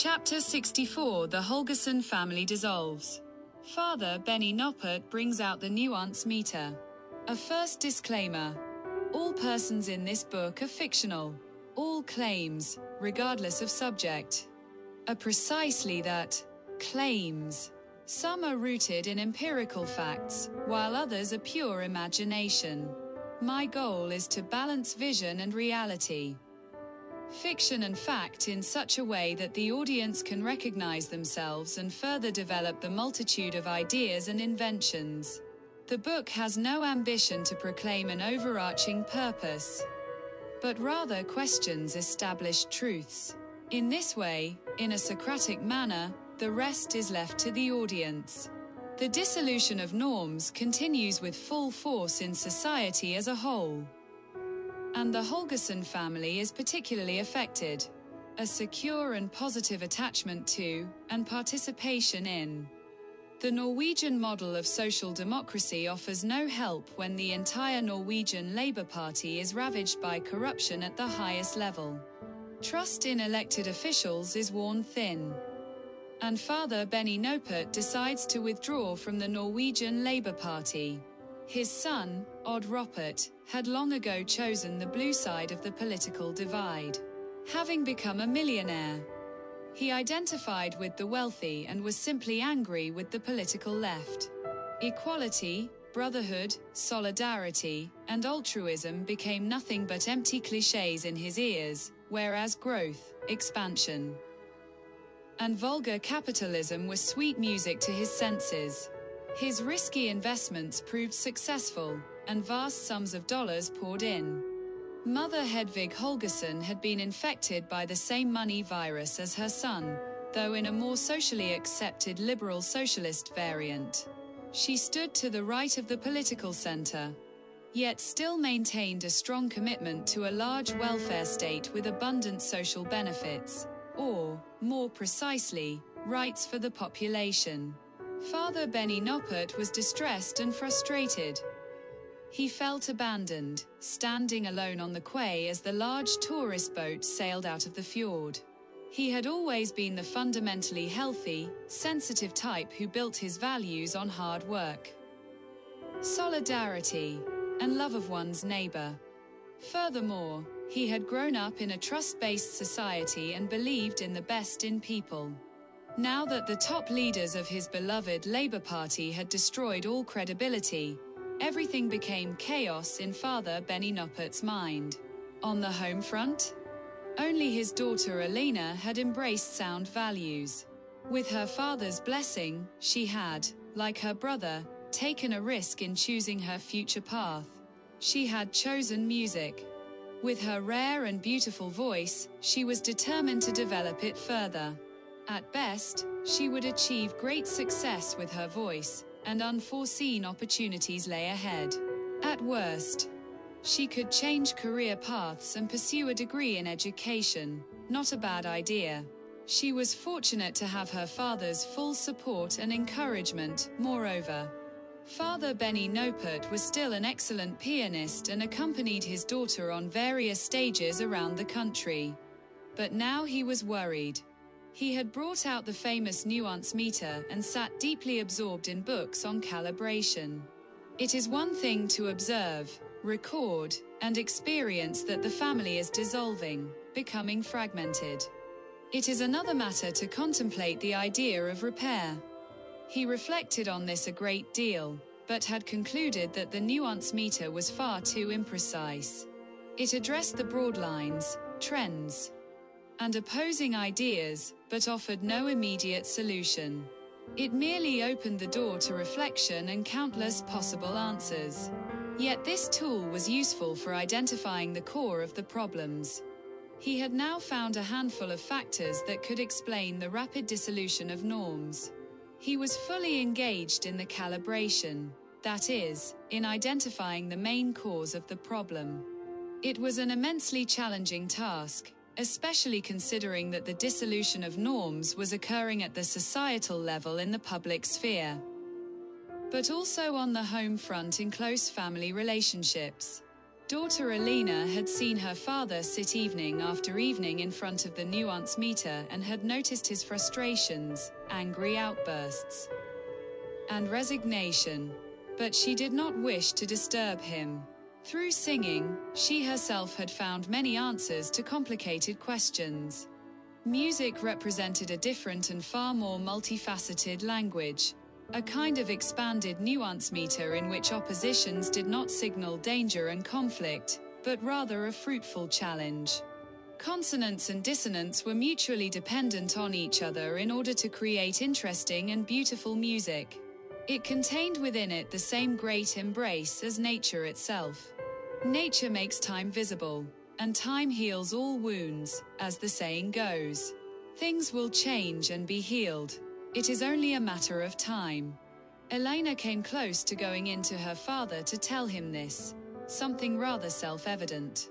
Chapter 64: The Holgersen Family Dissolves. Father Benny Noppert brings out the nuance meter. A first disclaimer. All persons in this book are fictional. All claims, regardless of subject, are precisely that, claims. Some are rooted in empirical facts, while others are pure imagination. My goal is to balance vision and reality, fiction and fact, in such a way that the audience can recognize themselves and further develop the multitude of ideas and inventions. The book has no ambition to proclaim an overarching purpose, but rather questions established truths. In this way, in a Socratic manner, the rest is left to the audience. The dissolution of norms continues with full force in society as a whole, and the Holgersen family is particularly affected. A secure and positive attachment to, and participation in, the Norwegian model of social democracy offers no help when the entire Norwegian Labour Party is ravaged by corruption at the highest level. Trust in elected officials is worn thin, and Father Benny Noppert decides to withdraw from the Norwegian Labour Party. His son, Odd Ropert, had long ago chosen the blue side of the political divide. Having become a millionaire, he identified with the wealthy and was simply angry with the political left. Equality, brotherhood, solidarity, and altruism became nothing but empty clichés in his ears, whereas growth, expansion, and vulgar capitalism was sweet music to his senses. His risky investments proved successful, and vast sums of dollars poured in. Mother Hedvig Holgersen had been infected by the same money virus as her son, though in a more socially accepted liberal socialist variant. She stood to the right of the political center, yet still maintained a strong commitment to a large welfare state with abundant social benefits, or, more precisely, rights for the population. Father Benny Noppert was distressed and frustrated. He felt abandoned, standing alone on the quay as the large tourist boat sailed out of the fjord. He had always been the fundamentally healthy, sensitive type who built his values on hard work, solidarity, and love of one's neighbor. Furthermore, he had grown up in a trust-based society and believed in the best in people. Now that the top leaders of his beloved Labour Party had destroyed all credibility, everything became chaos in Father Benny Noppert's mind. On the home front, only his daughter Elena had embraced sound values. With her father's blessing, she had, like her brother, taken a risk in choosing her future path. She had chosen music. With her rare and beautiful voice, she was determined to develop it further. At best, she would achieve great success with her voice, and unforeseen opportunities lay ahead. At worst, she could change career paths and pursue a degree in education. Not a bad idea. She was fortunate to have her father's full support and encouragement. Moreover, Father Benny Noppert was still an excellent pianist and accompanied his daughter on various stages around the country. But now he was worried. He had brought out the famous nuance meter and sat deeply absorbed in books on calibration. It is one thing to observe, record, and experience that the family is dissolving, becoming fragmented. It is another matter to contemplate the idea of repair. He reflected on this a great deal, but had concluded that the nuance meter was far too imprecise. It addressed the broad lines, trends, and opposing ideas, but offered no immediate solution. It merely opened the door to reflection and countless possible answers. Yet this tool was useful for identifying the core of the problems. He had now found a handful of factors that could explain the rapid dissolution of norms. He was fully engaged in the calibration, that is, in identifying the main cause of the problem. It was an immensely challenging task, especially considering that the dissolution of norms was occurring at the societal level in the public sphere, but also on the home front in close family relationships. Daughter Alina had seen her father sit evening after evening in front of the nuance meter and had noticed his frustrations, angry outbursts, and resignation. But she did not wish to disturb him. Through singing, she herself had found many answers to complicated questions. Music represented a different and far more multifaceted language, a kind of expanded nuance meter in which oppositions did not signal danger and conflict, but rather a fruitful challenge. Consonance and dissonance were mutually dependent on each other in order to create interesting and beautiful music. It contained within it the same great embrace as nature itself. Nature makes time visible, and time heals all wounds, as the saying goes. Things will change and be healed. It is only a matter of time. Elena came close to going in to her father to tell him this, something rather self-evident.